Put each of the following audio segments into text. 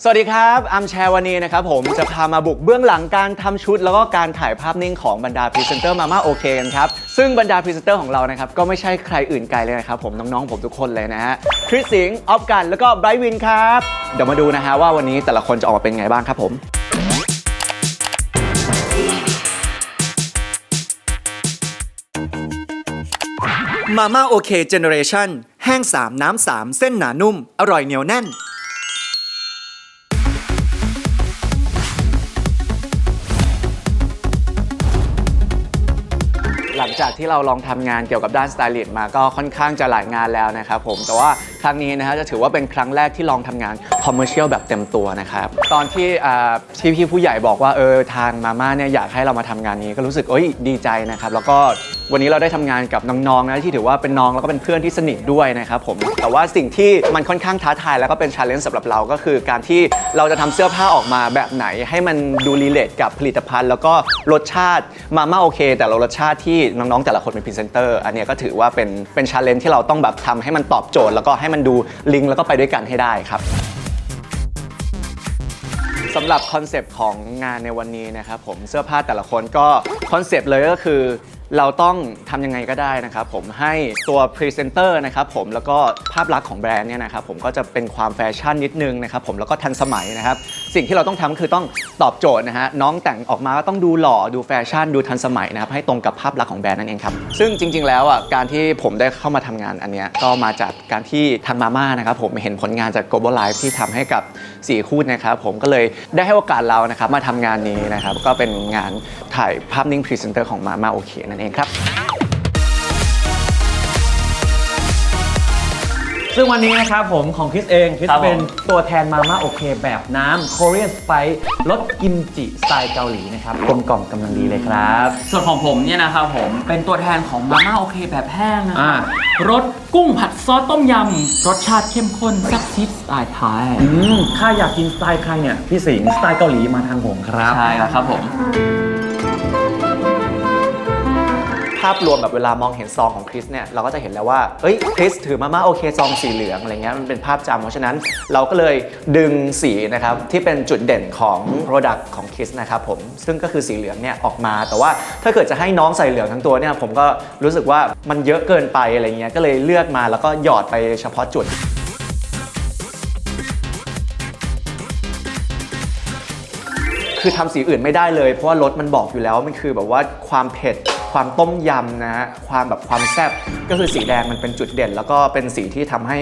สวัสดีครับอัมแชร์วันนี้นะครับผมจะพามาบุกเบื้องหลังการทำชุดแล้วก็การถ่ายภาพนิ่งของบรรดาพรีเซนเตอร์มาม่าโอเคกันครับซึ่งบรรดาพรีเซนเตอร์ของเรานะครับก็ไม่ใช่ใครอื่นไกลเลยนะครับผมน้องๆผมทุกคนเลยนะฮะคริสสิงห์ออฟกันแล้วก็ไบรท์วินครับเดี๋ยวมาดูนะฮะว่าวันนี้แต่ละคนจะออกมาเป็นไงบ้างครับผมมาม่าโอเคเจเนอเรชั่นแห้ง3น้ำ3เส้นหนานุ่มอร่อยเหนียวแน่นหลังจากที่เราลองทำงานเกี่ยวกับด้านสไตลิสต์มาก็ค่อนข้างจะหลายงานแล้วนะครับผมแต่ว่าครั้งนี้นะฮะจะถือว่าเป็นครั้งแรกที่ลองทำงานคอมเมอร์เชียลแบบเต็มตัวนะครับตอนที่พี่ผู้ใหญ่บอกว่าทางมาม่าเนี่ยอยากให้เรามาทำงานนี้ก็รู้สึกดีใจนะครับแล้วก็วันนี้เราได้ทำงานกับน้องๆนะที่ถือว่าเป็นน้องแล้วก็เป็นเพื่อนที่สนิทด้วยนะครับผมแต่ว่าสิ่งที่มันค่อนข้างท้าทายแล้วก็เป็น challenge สำหรับเราก็คือการที่เราจะทำเสื้อผ้าออกมาแบบไหนให้มันดูรีเลทกับผลิตภัณฑ์แล้วก็รสชาติมาม่าโอเคแต่ละรสชาติที่น้องๆแต่ละคนเป็นพรีเซนเตอร์อันนี้ก็ถือว่าเป็น challenge ที่เราต้องแบบทำให้มันตอบโจทย์แล้วก็ให้มันดูลิงก์แล้วก็ไปด้วยกันให้ได้ครับสำหรับคอนเซปต์ของงานในวันนี้นะครับผมเสื้อผ้าแต่ละคนก็คอนเซปต์เลยก็คือเราต้องทำยังไงก็ได้นะครับผมให้ตัวพรีเซนเตอร์นะครับผมแล้วก็ภาพลักษณ์ของแบรนด์เนี่ยนะครับผมก็จะเป็นความแฟชั่นนิดนึงนะครับผมแล้วก็ทันสมัยนะครับสิ่งที่เราต้องทำคือต้องตอบโจทย์นะฮะน้องแต่งออกมาก็ต้องดูหล่อดูแฟชั่นดูทันสมัยนะครับให้ตรงกับภาพลักษณ์ของแบรนด์นั่นเองครับซึ่งจริงๆแล้วการที่ผมได้เข้ามาทำงานอันเนี้ยก็มาจากการที่ทางมาม่านะครับผมเห็นผลงานจาก Global Life ที่ทำให้กับ4คู่นะครับผมก็เลยได้ให้โอกาสเรานะครับมาทำงานนี้นะครับก็เป็นงานถ่ายภาพนิ่งพรีเซนเตอร์ของมาม่าโอเคนั่นเองครับซึ่งวันนี้นะครับผมของคริสเองคริสเป็นตัวแทนมาม่าโอเคแบบน้ำ Korean Spice รสกิมจิสไตล์เกาหลีนะครับกลมกล่อมกำลังดีเลยครับส่วนของผมเนี่ยนะครับผมเป็นตัวแทนของมาม่าโอเคแบบแห้งนะครับรสกุ้งผัดซอสต้มยำรสชาติเข้มข้นแซ่บซีดสไตล์ไทยถ้าอยากกินสไตล์ใครเนี่ยพี่สิงห์สไตล์เกาหลีมาทางผมครับใช่แล้วครับผมภาพรวมแบบเวลามองเห็นซองของคริสเนี่ยเราก็จะเห็นแล้วว่าคริสถือมาม่าโอเคซองสีเหลืองอะไรเงี้ยมันเป็นภาพจำเพราะฉะนั้นเราก็เลยดึงสีนะครับที่เป็นจุดเด่นของ Product ของคริสนะครับผมซึ่งก็คือสีเหลืองเนี่ยออกมาแต่ว่าถ้าเกิดจะให้น้องใส่เหลืองทั้งตัวเนี่ยผมก็รู้สึกว่ามันเยอะเกินไปอะไรเงี้ยก็เลยเลือกมาแล้วก็หยอดไปเฉพาะจุดคือทำสีอื่นไม่ได้เลยเพราะว่ารสมันบอกอยู่แล้วมันคือแบบว่าความเผ็ดความต้มยำนะฮะความแซ่บก็คือสีแดงมันเป็นจุดเด่นแล้วก็เป็นสีที่ทำให้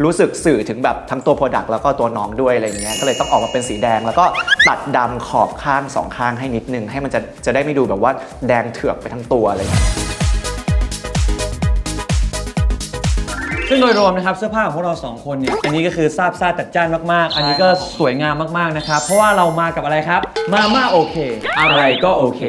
รู้สึกสื่อถึงแบบทั้งตัว Product แล้วก็ตัวน้องด้วยอะไรเงี้ยก็เลยต้องออกมาเป็นสีแดงแล้วก็ตัดดำขอบข้าง2ข้างให้นิดนึงให้มันจะได้ไม่ดูแบบว่าแดงเถือกไปทั้งตัวอะไรเงี้ยซึ่งโดยรวมนะครับเสื้อผ้าของพวกเรา2คนเนี่ยอันนี้ก็คือซาบซ่าจัดจ้านมากๆอันนี้ก็สวยงามมากๆนะครับเพราะว่าเรามากับอะไรครับมาม่าโอเคอะไรก็โอเค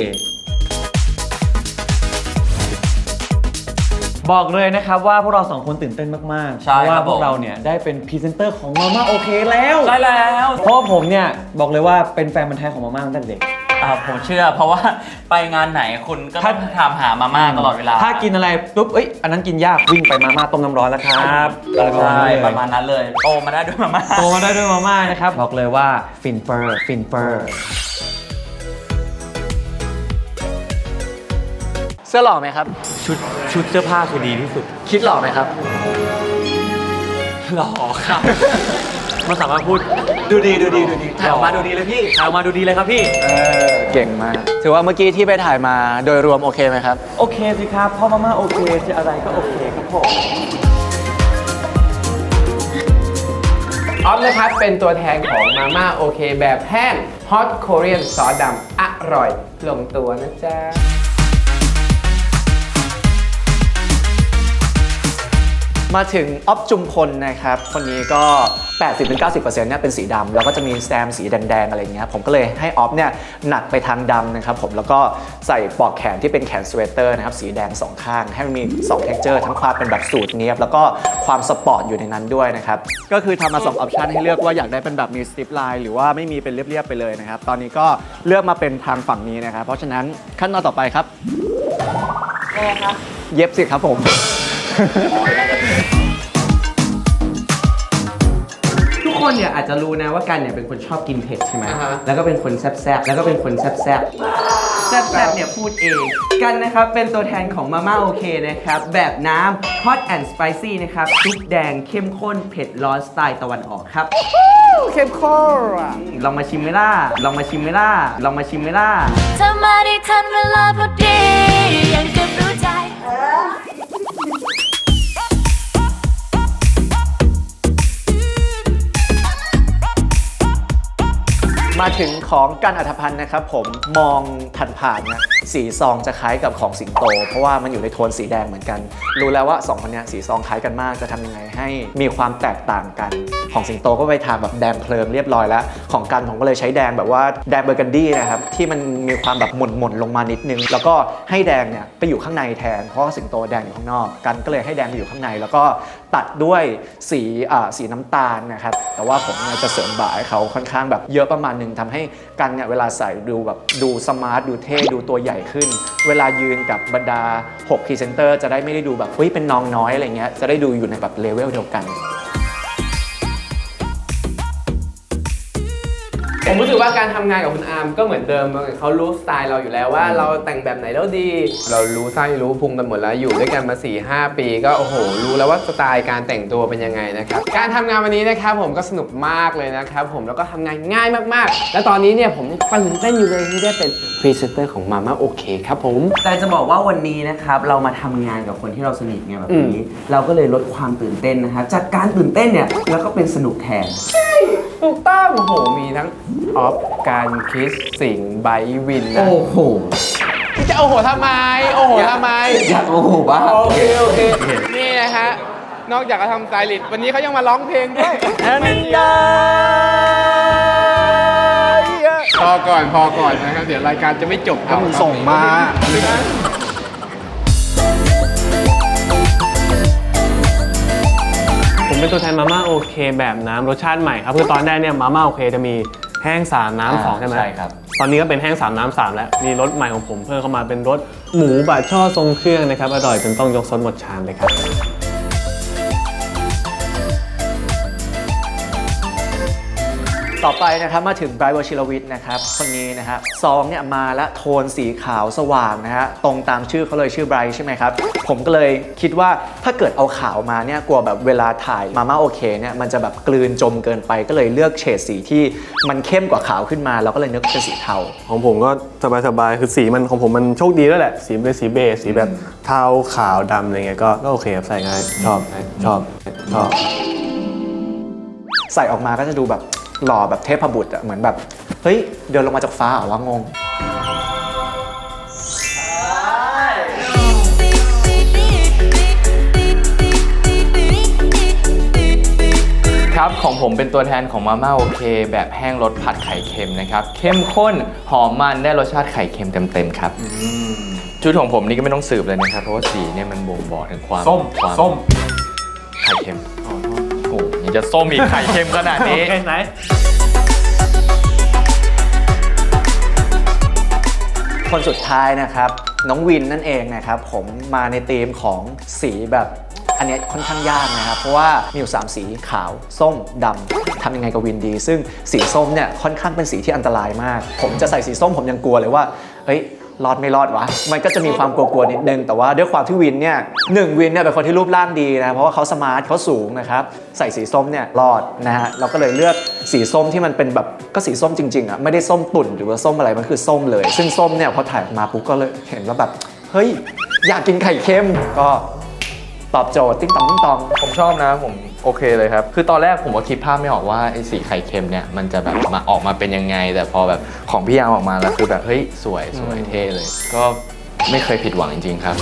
บอกเลยนะครับว่าพวกเรา2คนตื่นเต้นมากๆเพราะว่าพวกเราเนี่ยได้เป็นพรีเซนเตอร์ของมาม่าโอเคแล้วใช่แล้วเพราะผมเนี่ยบอกเลยว่าเป็นแฟนพันธุ์แท้ของมาม่าตั้งแต่เด็กผมเชื่อเพราะว่าไปงานไหนคุณก็ต้องถามหามาม่าตลอดเวลาถ้ากินอะไรปุ๊บอันนั้นกินยากวิ่งไปมาม่าต้มน้ำร้อนแล้วครับใช่ประมาณนั้นเลยโตมาได้ด้วยมาม่านะครับบอกเลยว่าฟินเฟอร์เสื้อหล่อไหมครับชุดเสื้อผ้าคือดีที่สุดคิดหล่อไหมครับหล่อครับมันสามารถพูดดูดีถ่ายออกมาดูดีเลยพี่ถ่ายออกมาดูดีเลยครับพี่เก่งมากถือว่าเมื่อกี้ที่ไปถ่ายมาโดยรวมโอเคไหมครับโอเคสิครับพ่อมาม่าโอเคจะอะไรก็โอเคครับผมออฟนะครับเป็นตัวแทนของมาม่าโอเคแบบแห้ง Hot Korean ซอสดำอร่อยลงตัวนะจ๊ะมาถึงออฟจุมพลนะครับคนนี้ก็ 80-90% เนี่ยเป็นสีดำแล้วก็จะมีแซมสีแดงๆอะไรเงี้ยผมก็เลยให้ออฟเนี่ยหนักไปทางดำนะครับผมแล้วก็ใส่ปลอกแขนที่เป็นแขนสเวตเตอร์นะครับสีแดง2ข้างให้มันมี2 texture ทั้งความเป็นแบบสูทเนียบแล้วก็ความสปอร์ตอยู่ในนั้นด้วยนะครับก็คือทำมา2 ออปชันให้เลือกว่าอยากได้เป็นแบบมีสติปไลน์หรือว่าไม่มีเป็นเรียบๆไปเลยนะครับตอนนี้ก็เลือกมาเป็นทางฝั่งนี้นะครับเพราะฉะนั้นขั้นตอนต่อไปครับเย็บสิครับผม ทุกค คนเนี่ยอาจจะรู้นะว่ากันเนี่ยเป็นคนชอบกินเผ็ดใช่ไหม อ่าฮะ แล้วก็เป็นคนแซ่บๆแล้วก็เป็นคนแซ่บๆแซ่บๆเนี่ยพูดเองกันนะครับเป็นตัวแทนของมาม่าโอเคนะครับแบบน้ำ hot and spicy นะครับซุปแดงเข้มข้นเผ็ดร้อนสไตล์ตะวันออกครับเข้มข้นลองมาชิมไหมล่ะลองมาชิมไหมล่ะลองมาชิมไหมล่ะ เธอมาได้ทันเวลาพอดียังจะรู้ใจ มาถึงของกันอัธพันธ์นะครับผมมองผ่านๆนะสีซองจะคล้ายกับของสิงโต เพราะว่ามันอยู่ในโทนสีแดงเหมือนกัน รู้แล้วว่า2คนเนี้ยสีซองคล้ายกันมากจะทำยังไงให้มีความแตกต่างกันของสิงโตก็ไปทางแบบแดงเพลิงเรียบร้อยแล้วของกันผมก็เลยใช้แดงแบบว่าแดงเบอร์กันดี้นะครับที่มันมีความแบบหม่นๆลงมานิดนึงแล้วก็ให้แดงเนี่ยไปอยู่ข้างในแทนเพราะว่าสิงโตแดงอยู่ข้างนอกกันก็เลยให้แดงไปอยู่ข้างในแล้วก็ตัดด้วยสีน้ำตาลนะครับแต่ว่าผมเนี่ยจะเสริมบ่ายเขาค่อนข้างแบบเยอะประมาณนึงทำให้กันเนี่ยเวลาใส่ดูสมาร์ทดูเท่ดูตัวใหญ่ขึ้นเวลายืนกับบรรดา6พรีเซนเตอร์จะได้ไม่ได้ดูแบบเฮ้ยเป็นน้องน้อยอะไรเงี้ยจะได้ดูอยู่ในแบบเลเวลเดียวกัน ผมรู้สึกว่าการทำงานกับคุณอาร์มก็เหมือนเดิมเขารู้สไตล์เราอยู่แล้วว่าเราแต่งแบบไหนแล้วดี เรารู้ไส้รู้พุงกันหมดแล้วอยู่ด้วยกันมา 4-5 ปีก็โอ้โหรู้แล้วว่าสไตล์การแต่งตัวเป็นยังไงนะครับการทำงานวันนี้นะครับผมก็สนุกมากเลยนะครับผมแล้วก็ทำงานง่ายมากๆและตอนนี้เนี่ยผมตื่นเต้นอยู่เลยที่ได้เป็นพรีเซนเตอร์ของมาม่าโอเคครับผมแต่จะบอกว่าวันนี้นะครับเรามาทำงานกับคนที่เราสนิทไงแบบนี้เราก็เลยลดความตื่นเต้นนะครับจากการตื่นเต้นเนี่ยแล้วก็เป็นสนุกแทน ถูกต้องโอ้โห มีทั้งออฟการคิสสิงไบวินนะโอ้โหจะโอ้โหทำไมโอ้โหทำไมอยากโอ้โหบ้าโอเคโอเคนี่นะฮะนอกจากจะทำสไตลิสต์วันนี้เขายังมาร้องเพลงด้วยพอก่อนนะครับเดี๋ยวรายการจะไม่จบครับมึงส่งมาผมเป็นตัวแทนมาม่าโอเคแบบน้ำรสชาติใหม่ครับคือตอนแรกเนี่ยมาม่าโอเคจะมีแห้ง3น้ำ2ใช่ไหม ใช่ครับ ตอนนี้ก็เป็นแห้ง3น้ำ3แล้วมีรสใหม่ของผมเพิ่มเข้ามาเป็นรสหมูบาช่อทรงเครื่องนะครับอร่อยจนต้องยกซดหมดชามเลยครับ ต่อไปนะครับมาถึงไบรท์วชิรวิทย์นะครับคนนี้นะครับซองเนี่ยมาแล้วโทนสีขาวสว่างนะฮะตรงตามชื่อเขาเลยชื่อไบรท์ใช่ไหมครับผมก็เลยคิดว่าถ้าเกิดเอาขาวมาเนี่ยกลัวแบบเวลาถ่ายมาม่าโอเคเนี่ยมันจะแบบกลืนจมเกินไปก็เลยเลือกเฉดสีที่มันเข้มกว่าขาวขึ้นมาเราก็เลยนึกเป็นสีเทา ของผมก็สบายๆคือสีมันของผมมันโชคดีแล้วแหละสีเป็นสีเบจสีแบบเทาขาวดำอะไรเงี้ยก็โอเคครับใส่ง่ายชอบ ใส่ออกมาก็จะดูแบบหล่อแบบเทพบุตรอะเหมือนแบบเฮ้ยเดินลงมาจากฟ้าเหรอวะงง ครับของผมเป็นตัวแทนของมาม่าโอเคแบบแห้งรสผัดไข่เค็มนะครับเข้มข้นหอมมันได้รสชาติไข่เค็มเต็มๆครับชุดของผมนี่ก็ไม่ต้องสืบเลยนะครับเพราะว่าสีเนี่ยมันบ่งบอกถึงความส้มไข่เค็มโอ้โหยังจะส้มอีกไข่เค็มขนาดนี้ ไหน คนสุดท้ายนะครับน้องวินนั่นเองนะครับผมมาในธีมของสีแบบอันนี้ค่อนข้างยากนะครับเพราะว่ามีอยู่3สีขาวส้มดำทำยังไงกับวินดี ซึ่งสีส้มเนี่ยค่อนข้างเป็นสีที่อันตรายมากผมจะใส่สีส้มผมยังกลัวเลยว่าเฮ้ยรอดไม่รอดวะมันก็จะมีความกลัวๆนิดนึงแต่ว่าด้วยความที่วินเนี่ยวินเนี่ยเป็นคนที่รูปร่างดีนะเพราะว่าเขาสมาร์ทเขาสูงนะครับใส่สีส้มเนี่ยรอดนะฮะเราก็เลยเลือกสีส้มที่มันเป็นแบบก็สีส้มจริงๆอ่ะไม่ได้ส้มตุ่นหรือว่าส้มอะไรมันคือส้มเลยซึ่งส้มเนี่ยพอถ่ายออกมาปุ๊บก็เลยเห็นว่าแบบเฮ้ยอยากกินไข่เค็มก็ตอบโจทย์ติ้งตอง ผมชอบนะผมโอเคเลยครับคือตอนแรกผมก็คิดภาพไม่ออกว่าไอ้สีไข่เค็มเนี่ยมันจะแบบมาออกมาเป็นยังไงแต่พอแบบของพี่ยามออกมาแล้วคือแบบเฮ้ยสวยเท่เลยก็ไม่เคยผิดหวังจริงๆครับ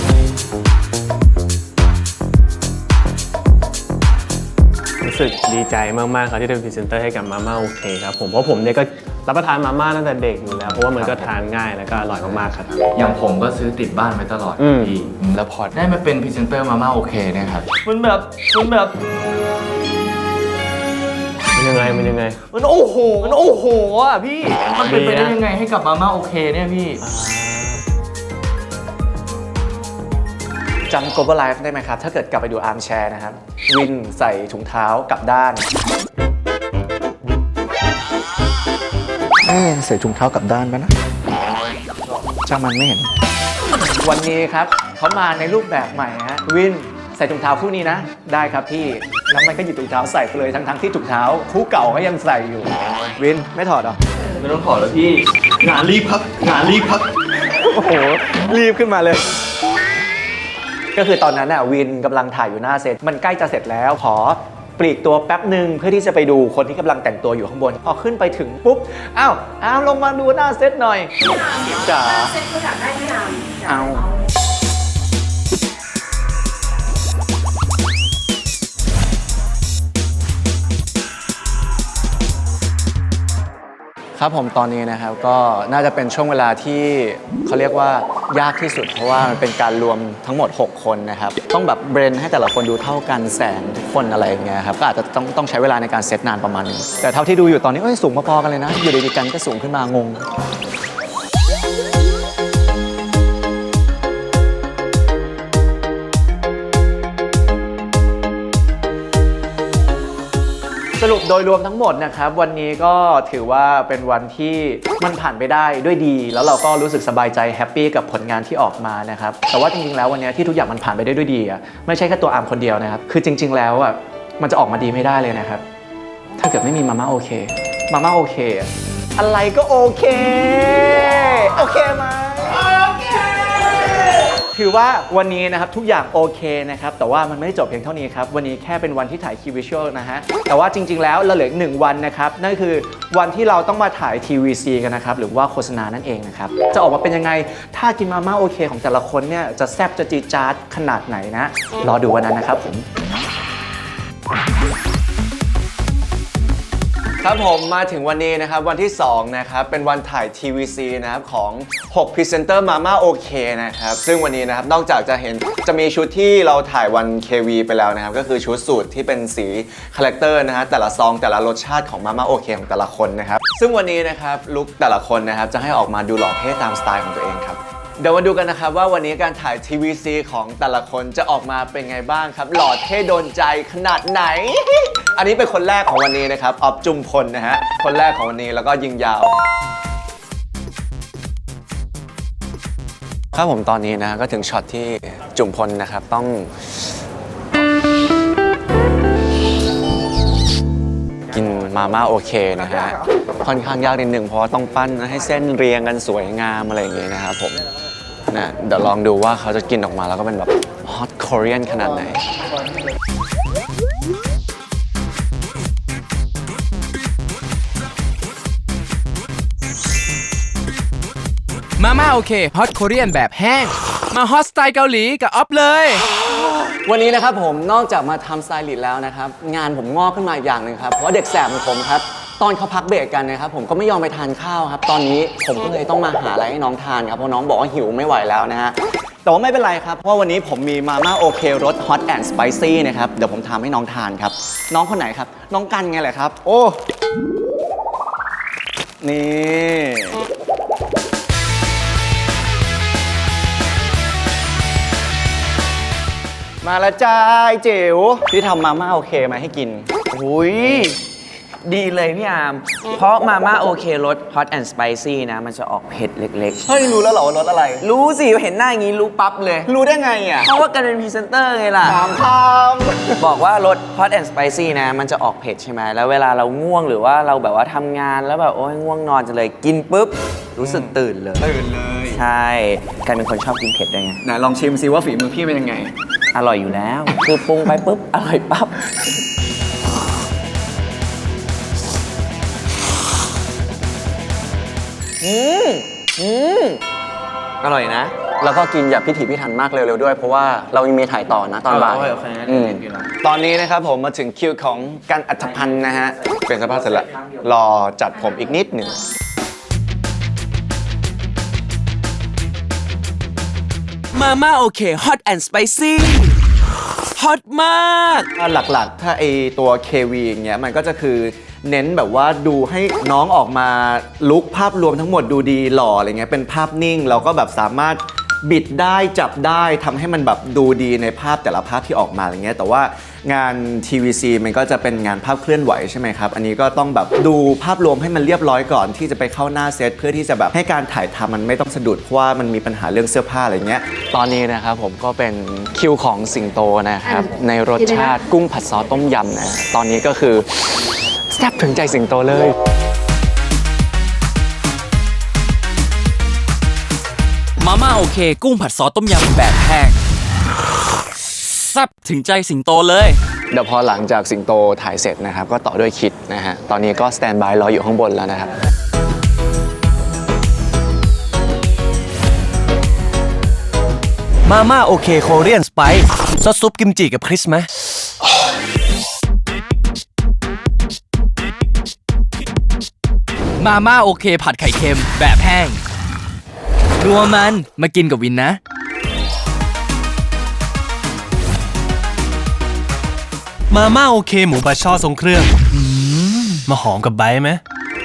รู้สึกดีใจมากๆครับที่ได้เป็นพรีเซนเตอร์ให้กับมาม่าโอเคครับผมเพราะผมเนี่ยก็รับประทานมาม่าตั้งแต่เด็กอยู่แล้วเพราะว่ามันก็ทานง่ายแล้วก็อร่อยมากๆครับ อย่างผมก็ซื้อติดบ้านไว้ตลอดพี่แล้วพอได้มาเป็นพรีเซนเตอร์มาม่าโอเคเนี่ยครับมันยังไงมันโอ้โหอ่ะพี่มันเป็นไปได้ยังไงให้กับมาม่าโอเคเนี่ยพี่ จำ Global Life ได้ไหมครับถ้าเกิดกลับไปดูอาร์มแชร์นะครับวินใส่ถุงเท้ากลับด้าน ใส่ถุงเท้ากลับด้านไปนะช่างมันไม่เห็น วันนี้ครับเขามาในรูปแบบใหม่ฮะวินใส่ถุงเท้าคู่นี้นะ ได้ครับพี่แล้วมันก็หยิบถุงเท้าใส่ไปเลยทั้งที่ถุงเท้าคู่เก่าก็ยังใส่อยู่ วินไม่ถอดหรอ ไม่ต้องขอแล้วพี่ งานรีบครับงานรีบครับ โอ้โหรีบขึ้นมาเลย ก็คือตอนนั้นน่ะวินกำลังถ่ายอยู่หน้าเซตมันใกล้จะเสร็จแล้วขอปลีกตัวแป๊บหนึ่งเพื่อที่จะไปดูคนที่กำลังแต่งตัวอยู่ข้างบนพอขึ้นไปถึงปุ๊บอ้าวลงมาดูหน้าเซตหน่อยจ๋าเซตเขาอยากได้ไม่เอา ครับผมตอนนี้นะครับก็น่าจะเป็นช่วงเวลาที่เขาเรียกว่ายากที่สุดเพราะว่ามันเป็นการรวมทั้งหมด 6 คนนะครับต้องแบบเบรนให้แต่ละคนดูเท่ากันแสงทุกคนอะไรอย่างเงี้ยครับก็อาจจะต้องใช้เวลาในการเซตนานประมาณนึงแต่เท่าที่ดูอยู่ตอนนี้สูงพอๆกันเลยนะอยู่ดีๆกันก็สูงขึ้นมางงสรุปโดยรวมทั้งหมดนะครับวันนี้ก็ถือว่าเป็นวันที่มันผ่านไปได้ด้วยดีแล้วเราก็รู้สึกสบายใจแฮปปี้กับผลงานที่ออกมานะครับแต่ว่าจริงๆแล้ววันนี้ที่ทุกอย่างมันผ่านไปได้ด้วยดีอ่ะไม่ใช่แค่ตัวอาร์มคนเดียวนะครับคือจริงๆแล้วอ่ะมันจะออกมาดีไม่ได้เลยนะครับถ้าเกิดไม่มีมาม่าโอเคมาม่าโอเคอะไรก็โอเคโอเคไหมถือว่าวันนี้นะครับทุกอย่างโอเคนะครับแต่ว่ามันไม่ได้จบเพียงเท่านี้ครับวันนี้แค่เป็นวันที่ถ่ายคีย์วิชวลนะฮะแต่ว่าจริงๆแล้วเราเหลือ1 วันนะครับนั่นคือวันที่เราต้องมาถ่าย TVC กันนะครับหรือว่าโฆษณานั่นเองนะครับจะออกมาเป็นยังไงถ้ากินมาม่าโอเคของแต่ละคนเนี่ยจะแซ่บจะจี๊ดจ๊าดขนาดไหนนะรอดูวันนั้นนะครับผมครับผมมาถึงวันนี้นะครับวันที่2นะครับเป็นวันถ่าย TVC นะครับของ6 Presenter Mama OK นะครับซึ่งวันนี้นะครับนอกจากจะมีชุดที่เราถ่ายวัน KV ไปแล้วนะครับก็คือชุดสูทที่เป็นสีคาแรคเตอร์นะฮะแต่ละซองแต่ละรสชาติของ Mama OK ของแต่ละคนนะครับซึ่งวันนี้นะครับลุคแต่ละคนนะครับจะให้ออกมาดูหล่อเท่ตามสไตล์ของตัวเองครับเดี๋ยวมาดูกันนะครับว่าวันนี้การถ่าย TVC ของแต่ละคนจะออกมาเป็นไงบ้างครับหล่อเท่โดนใจขนาดไหน อันนี้เป็นคนแรกของวันนี้นะครับออฟจุมพลนะฮะคนแรกของวันนี้แล้วก็ยิงยาวครับผมตอนนี้นะก็ถึงช็อตที่จุมพลนะครับต้องกินมาม่าโอเคนะฮะค่อนข้างยากนิดหนึ่งเพราะว่าต้องปั้นให้เส้นเรียงกันสวยงามอะไรอย่างเงี้ยนะครับผมนะเดี๋ยวลองดูว่าเขาจะกินออกมาแล้วก็เป็นแบบฮอตคอเรียนขนาดไหนมาม่าโอเคฮอตโคเรียนแบบแห้งมาฮอตสไตล์เกาหลีกับออฟเลย วันนี้นะครับผมนอกจากมาทำสไตลิสต์แล้วนะครับงานผมงอกขึ้นมาอีกอย่างหนึ่งครับเพราะว่าเด็กแสบของผมครับตอนเขาพักเบรกกันนะครับผมก็ไม่ยอมไปทานข้าวครับตอนนี้ผมก็เลยต้องมาหาอะไรให้น้องทานครับเพราะน้องบอกว่าหิวไม่ไหวแล้วนะฮะแต่ว่าไม่เป็นไรครับเพราะวันนี้ผมมีมาม่าโอเครสฮอตแอนด์สไปซี่นะครับเดี๋ยวผมทำให้น้องทานครับน้องคนไหนครับน้องกันไงแหละครับโอ้นี่มาแล้วจ้าไอ้จิ๋วที่ทำมาม่าโอเคมาให้กิน อุ้ยดีเลยพี่อาร์มเพราะมาม่าโอเครส hot and spicy นะมันจะออกเผ็ดเล็ก เฮ้ยรู้แล้วเหรอว่ารสอะไร ๆ รู้สิเห็นหน้าอย่างนี้รู้ปั๊บเลย รู้ได้ไงอ่ะ เพราะว่ากันเป็นพรีเซนเตอร์ไงล่ะ ถามค บอกว่ารส hot and spicy นะมันจะออกเผ็ดใช่ไหมแล้วเวลาเราง่วงหรือว่าเราแบบว่าทำงานแล้วแบบโอ้ยง่วงนอนจะเลยกินปุ๊บรู้สึกตื่นเลย ตื่นเลย ใช่กันเป็นคนชอบกินเผ็ดด้วยไง ไหนลองชิมซิว่าฝีมือพี่เป็นยังไง อร่อยอยู่แล้ว คือปรุงไปปุ๊บอร่อยปั๊บ อร่อยนะ แล้วก็กินแบบพิถีพิถันมากเร็วๆด้วย เพราะว่าเรายังมีถ่ายต่อนะตอนบ่าย โอเคงั้น อืม เล่นอยู่นะ ตอนนี้นะครับผมมาถึงคิวของกันอัธพันธ์นะฮะเปลี่ยนเสภาพเสร็จแล้วรอจัดผมอีกนิดหนึ่ง มาม่าโอเคฮอตแอนด์สไปซี่ฮอตมาก หลักๆ ถ้าไอตัว KV อย่างเงี้ยมันก็จะคือเน้นแบบว่าดูให้น้องออกมาลุคภาพรวมทั้งหมดดูดีหล่ออะไรเงี้ยเป็นภาพนิ่งเราก็แบบสามารถ บิดได้จับได้ทำให้มันแบบดูดีในภาพแต่ละภาพที่ออกมาอะไรเงี้ยแต่ว่างาน TVC มันก็จะเป็นงานภาพเคลื่อนไหวใช่ไหมครับอันนี้ก็ต้องแบบดูภาพรวมให้มันเรียบร้อยก่อนที่จะไปเข้าหน้าเซตเพื่อที่จะแบบให้การถ่ายทำมันไม่ต้องสะดุดเพราะว่ามันมีปัญหาเรื่องเสื้อผ้าอะไรเงี้ยตอนนี้นะครับผมก็เป็นคิวของสิงโตนะครับในรสชาติกุ้งผัดซอสต้มยำนะตอนนี้ก็คือแซ่บถึงใจสิงโตเลย มาม่าโอเคกุ้งผัดซอสต้มยำแบบแห้งแซ่บถึงใจสิงโตเลย เดี๋ยวพอหลังจากสิงโตถ่ายเสร็จนะครับก็ต่อด้วยคิดนะฮะตอนนี้ก็สแตนบายรออยู่ข้างบนแล้วนะครับ มาม่าโอเคโคเรียนสไปซ์ซอสซุปกิมจิกับคริสไหมมาม่าโอเคผัดไข่เค็มแบบแห้งนัวมันมากินกับวินนะมาม่าโอเคหมูบาช่อทรงเครื่องมาหอมกับไบท์ไหม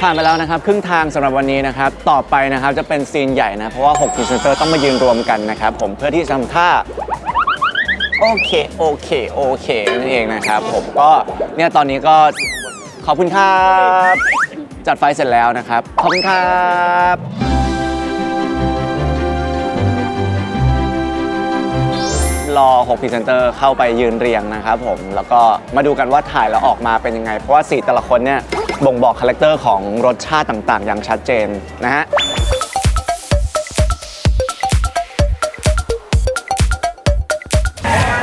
ผ่านไปแล้วนะครับครึ่งทางสำหรับวันนี้นะครับต่อไปนะครับจะเป็นซีนใหญ่นะเพราะว่า6พรีเซนเตอร์ต้องมายืนรวมกันนะครับผมเพื่อที่จะทำท่าโอเคนั่นเองนะครับผมก็เนี่ยตอนนี้ก็ขอบคุณครับจัดไฟเสร็จแล้วนะครับขอบคุณครับรอ6พรีเซนเตอร์เข้าไปยืนเรียงนะครับผมแล้วก็มาดูกันว่าถ่ายแล้วออกมาเป็นยังไงเพราะว่าสีแต่ละคนเนี่ยบ่งบอกคาแรคเตอร์ของรสชาติต่างๆอย่างชัดเจนนะฮะ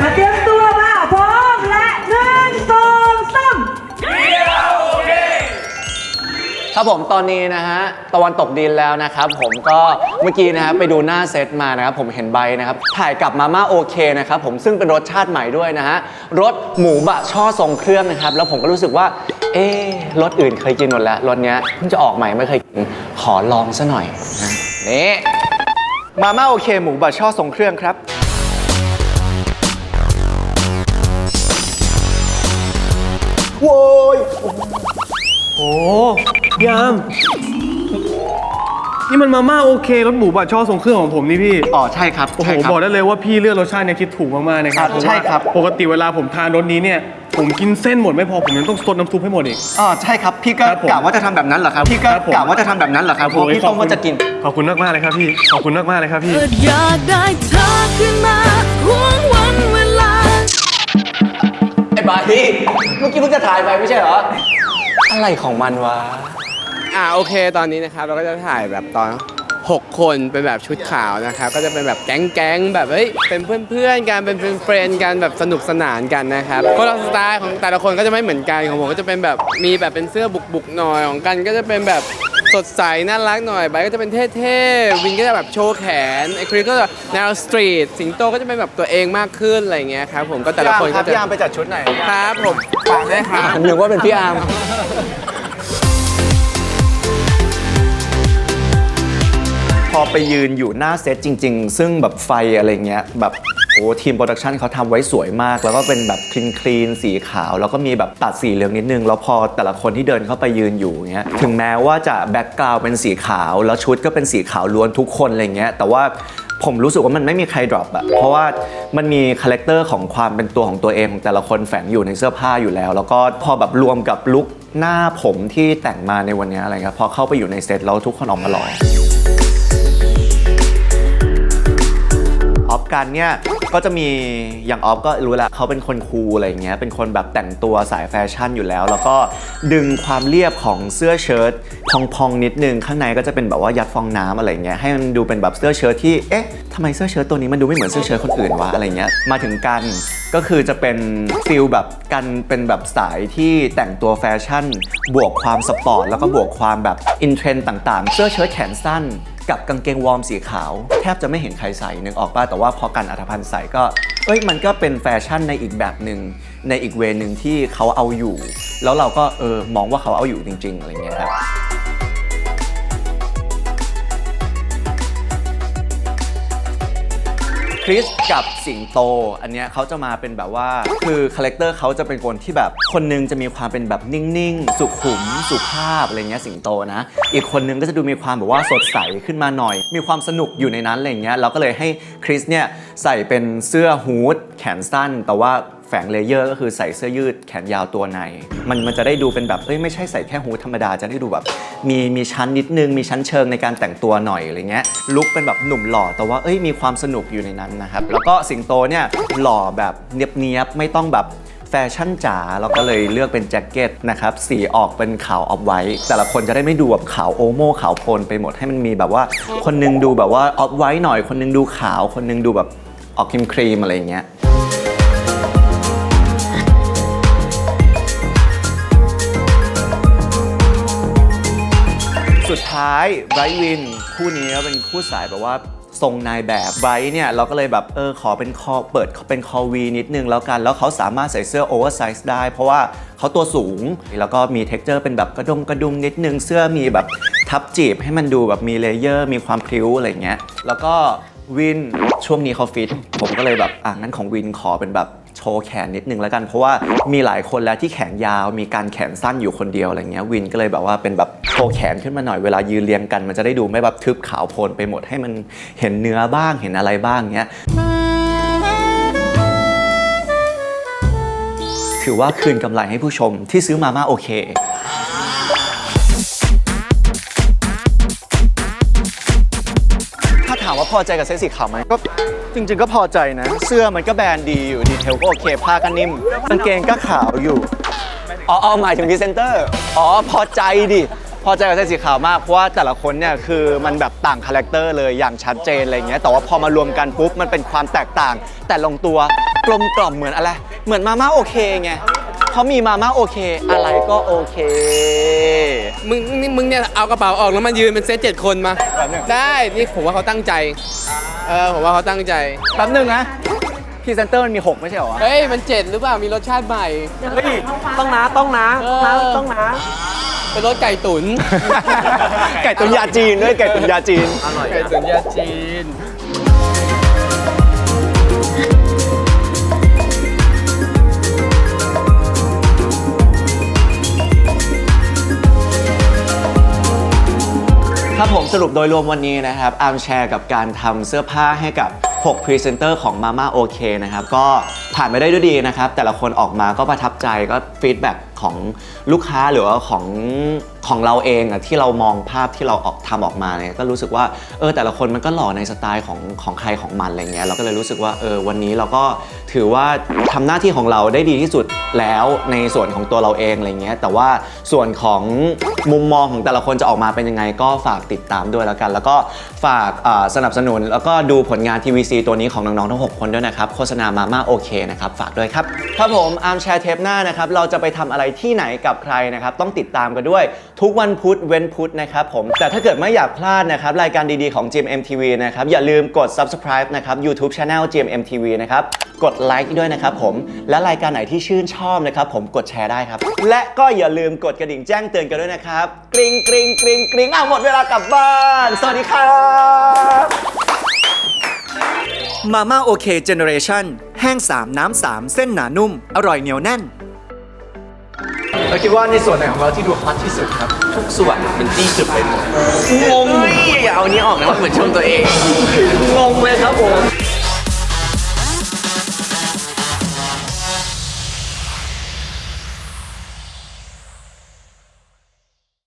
มาเตรียมตัวมาพร้อมและ1 2 3ครับผมตอนนี้นะฮะตะวันตกดินแล้วนะครับผมก็เมื่อกี้นะครับไปดูหน้าเซตมานะครับผมเห็นใบนะครับถ่ายกับมาม่าโอเคนะครับผมซึ่งเป็นรสชาติใหม่ด้วยนะฮะรสหมูบะช่อทรงเครื่องนะครับแล้วผมก็รู้สึกว่ารสอื่นเคยกินหมดแล้วรสเนี้ยเพิ่งจะออกใหม่ไม่เคยกินขอลองซะหน่อยนะนี่มาม่าโอเคหมูบะช่อทรงเครื่องครับโว้ย โอ้ยามนี่มันมาม่าโอเครสหมูบะช่อทรงเครื่องของผมนี่พี่ อ๋อใช่ครับ โอ้โห ใช่ครับ บอกได้เลยว่าพี่เลือกรสชาติเนี่ยคิดถูกมากๆนะครับ ใช่ครับ เพาะว่าปกติเวลาผมทานรสนี้เนี่ยผมกินเส้นหมดไม่พอผมยังต้องซดน้ำซุปให้หมดอีก อ๋อใช่ครับพี่ก็ ครับผม กะว่าจะทำแบบนั้นเหรอครับพี่ก็ ครับผม กะว่าจะทำแบบนั้นเหรอครับเพราะพี่ต้องว่าจะกิน ขอบคุณมากๆเลยครับพี่ขอบคุณมากๆเลยครับพี่ อยากได้เธอขึ้นมาห่วงวันเวลา ไอ้บาร์ดี้เมื่อกี้เพิ่งจะถ่ายไปไม่ใช่เหรออะไรของมันวะ โอเคตอนนี้นะครับเราก็จะถ่ายแบบตอน6 คนเป็นแบบชุดขาวนะครับก็จะเป็นแบบแก๊งๆแบบเป็นเพื่อนๆกันเป็นเฟรนด์กันแบบสนุกสนานกันนะครับก็สไตล์ของแต่ละคนก็จะไม่เหมือนกันของผมก็จะเป็นแบบมีแบบเป็นเสื้อบุกๆหน่อยของกันก็จะเป็นแบบสดใสน่ารักหน่อยไบก็จะเป็นเท่ๆวินก็จะแบบโชว์แขนไอ้คริสก็จะแนวสตรีทสิงโตก็จะเป็นแบบตัวเองมากขึ้นอะไรเงี้ยครับผมก็แต่ละคนก็จะ พี่อาร์มไปจัดชุดไหน ครับผมฝากด้วยครับ ผมนึกว่าเป็นพี่อาร์มพอไปยืนอยู่หน้าเซตจริงๆซึ่งแบบไฟอะไรเงี้ยแบบโอ้ทีมโปรดักชันเขาทำไว้สวยมากแล้วก็เป็นแบบคลีนสีขาวแล้วก็มีแบบตัดสีเหลืองนิดนึงแล้วพอแต่ละคนที่เดินเข้าไปยืนอยู่เงี้ยถึงแม้ว่าจะแบ็กกราวด์เป็นสีขาวแล้วชุดก็เป็นสีขาวล้วนทุกคนอะไรเงี้ยแต่ว่าผมรู้สึกว่ามันไม่มีใครดรอปอะเพราะว่ามันมีคาแรคเตอร์ของความเป็นตัวของตัวเองของแต่ละคนแฝงอยู่ในเสื้อผ้าอยู่แล้วแล้วก็พอแบบรวมกับลุคหน้าผมที่แต่งมาในวันนี้อะไรครับพอเข้าไปอยู่ในเซตแล้วทุกคนออกมาหล่อออฟกันเนี่ยก็จะมีอย่างออฟก็รู้แล้วเขาเป็นคนคูลอะไรเงี้ยเป็นคนแบบแต่งตัวสายแฟชั่นอยู่แล้วแล้วก็ดึงความเรียบของเสื้อเชิ้ตพองๆนิดนึงข้างในก็จะเป็นแบบว่ายัดฟองน้ำอะไรเงี้ยให้มันดูเป็นแบบเสื้อเชิ้ตที่เอ๊ะทำไมเสื้อเชิ้ตตัวนี้มันดูไม่เหมือนเสื้อเชิ้ตคนอื่นวะอะไรเงี้ยมาถึงกันก็คือจะเป็นฟิลแบบกันเป็นแบบสายที่แต่งตัวแฟชั่นบวกความสปอร์ตแล้วก็บวกความแบบอินเทรนด์ต่างๆเสื้อเชิ้ตแขนสั้นกับกางเกงวอร์มสีขาวแทบจะไม่เห็นใครใส่นึกออกป่ะแต่ว่าพอกันอัธพันธ์ใส่ก็มันก็เป็นแฟชั่นในอีกแบบหนึ่งในอีกเวนึงที่เขาเอาอยู่แล้วเราก็มองว่าเขาเอาอยู่จริงๆอะไรเงี้ยครับค ริสกับสิงโตอันเนี้ยเขาจะมาเป็นแบบว่าคือคาแรคเตอร์เขาจะเป็นคนที่แบบคนนึงจะมีความเป็นแบบนิ่งๆสุขุมสุภาพอะไรเงี้ยสิงโตนะอีกคนนึงก็จะดูมีความแบบว่าสดใสขึ้นมาหน่อยมีความสนุกอยู่ในนั้นอะไรเงี้ยเราก็เลยให้คริสเนี่ยใส่เป็นเสื้อฮู้ดแขนสั้นแต่ว่าแฝงเลเยอร์ก็คือใส่เสื้อยืดแขนยาวตัวในมันจะได้ดูเป็นแบบไม่ใช่ใส่แค่ฮู้ดธรรมดาจะได้ดูแบบมีชั้นนิดนึงมีชั้นเชิงในการแต่งตัวหน่อยอะไรเงี้ยลุคเป็นแบบหนุ่มหล่อแต่ว่ามีความสนุกอยู่ในนั้นนะครับแล้วก็สิงโตเนี่ยหล่อแบบเนียบๆไม่ต้องแบบแฟชั่นจ๋าเราก็เลยเลือกเป็นแจ็คเก็ตนะครับสีออกเป็นขาวออฟไวท์แต่ละคนจะได้ไม่ดูแบบขาวโอโม่ขาวโพลนไปหมดให้มันมีแบบว่าคนนึงดูแบบว่าออฟไวท์หน่อยคนนึงดูขาวคนนึงดูแบบออกครีมอะไรอย่างเงี้ยสุดท้ายไบรท์วินคู่นี้เป็นคู่สายแบบว่าทรงนายแบบไบรท์เนี่ยเราก็เลยแบบขอเป็นเปิดเป็นคอวีนิดนึงแล้วกันแล้วเขาสามารถใส่เสื้อโอเวอร์ไซส์ได้เพราะว่าเขาตัวสูงแล้วก็มีเท็กเจอร์เป็นแบบกระดุมนิดนึงเสื้อมีแบบทับจีบให้มันดูแบบมีเลเยอร์มีความพริ้วอะไรเงี้ยแล้วก็วินช่วงนี้เขาฟิตผมก็เลยแบบงั้นของวินขอเป็นแบบโชว์แขนนิดนึงแล้วกันเพราะว่ามีหลายคนแล้วที่แขนยาวมีการแขนสั้นอยู่คนเดียวอะไรเงี้ยวินก็เลยแบบว่าเป็นแบบโชว์แขนขึ้นมาหน่อยเวลายืนเรียงกันมันจะได้ดูไม่แบบทึบขาวโพลนไปหมดให้มันเห็นเนื้อบ้างเห็นอะไรบ้างเงี้ยถือว่าคืนกำไรให้ผู้ชมที่ซื้อมาม่าโอเคถ้าถามว่าพอใจกับเสื้อสีขาวไหมก็จริงๆก็พอใจนะเสื้อมันก็แบรนด์ดีอยู่ดีเทลก็โอเคผ้าก็นิ่มกางเกงก็ขาวอยู่หมายถึงพรีเซนเตอร์พอใจดิพอใจกับเสื้อสีขาวมากเพราะว่าแต่ละคนเนี่ยคือมันแบบต่างคาแรคเตอร์เลยอย่างชัดเจนอะไรเงี้ยแต่ว่าพอมารวมกันปุ๊บมันเป็นความแตกต่างแต่ลงตัวกลมกล่อมเหมือนอะไรเหมือนมาม่าโอเคไงเพราะมีมาม่าโอเคอะไรก็โอเคมึงเนี่ยเอากระเป๋าออกแล้วมันยืนเป็นเซต7 คนมาได้นี่ผมว่าเขาตั้งใจผมว่าเขาตั้งใจแป๊บนึงนะพรีเซนเตอร์มันมี6ไม่ใช่เหรอเฮ้ยมัน7หรือเปล่ามีรสชาติใหม่เฮ้ยต้องนะเป็นรสไก่ตุ๋น ไก่ตุ๋นยาจีนด้วยไก่ตุ๋นยาจีนอร่อยไก่ตุ๋นยาจีนครับผมสรุปโดยรวมวันนี้นะครับอาร์มแชร์กับการทำเสื้อผ้าให้กับ6พรีเซนเตอร์ของ Mama OK นะครับก็ผ่านไปได้ด้วยดีนะครับแต่ละคนออกมาก็ประทับใจก็ฟีดแบ็กของลูกค้าหรือว่าของเราเองที่เรามองภาพที่เราทำออกมาเนี่ยก็รู้สึกว่าแต่ละคนมันก็หล่อในสไตล์ของใครของมันอะไรเงี้ยเราก็เลยรู้สึกว่าวันนี้เราก็ถือว่าทำหน้าที่ของเราได้ดีที่สุดแล้วในส่วนของตัวเราเองอะไรเงี้ยแต่ว่าส่วนของมุมมองของแต่ละคนจะออกมาเป็นยังไงก็ฝากติดตามด้วยแล้วกันแล้วก็ฝากสนับสนุนแล้วก็ดูผลงาน TVC ตัวนี้ของน้องๆทั้ง6คนด้วยนะครับโฆษณามาม่าโอเคนะครับฝากด้วยครับครับผมอาร์มแชร์เทปหน้านะครับเราจะไปทำอะไรที่ไหนกับใครนะครับต้องติดตามกันด้วยทุกวันพุธเว้นพุธนะครับผมแต่ถ้าเกิดไม่อยากพลาดนะครับรายการดีๆของ GMMTV นะครับอย่าลืมกด subscribe นะครับ YouTube Channel GMMTV นะครับกดไลค์ด้วยนะครับผมและรายการไหนที่ชื่นชอบนะครับผมกดแชร์ได้ครับและก็อย่าลืมกดกระดิ่งแจ้งเตือนกันด้วยนะครับกริ๊งกริ๊งกริ๊งกริ๊งหมดเวลากลับบ้านสวัสดีครับมาม่าโอเคเจเนอเรชั่นแห้ง3น้ำ3เส้นหนานุ่มอร่อยเหนียวแน่นเราคิดว่าในส่วนไหนของเราที่ดูฮอตที่สุดครับทุกส่วนเป็นที่สุดเลยงงอย่าเอานี้ออกนะมันเหมือนชมตัวเองงงเลยครับผม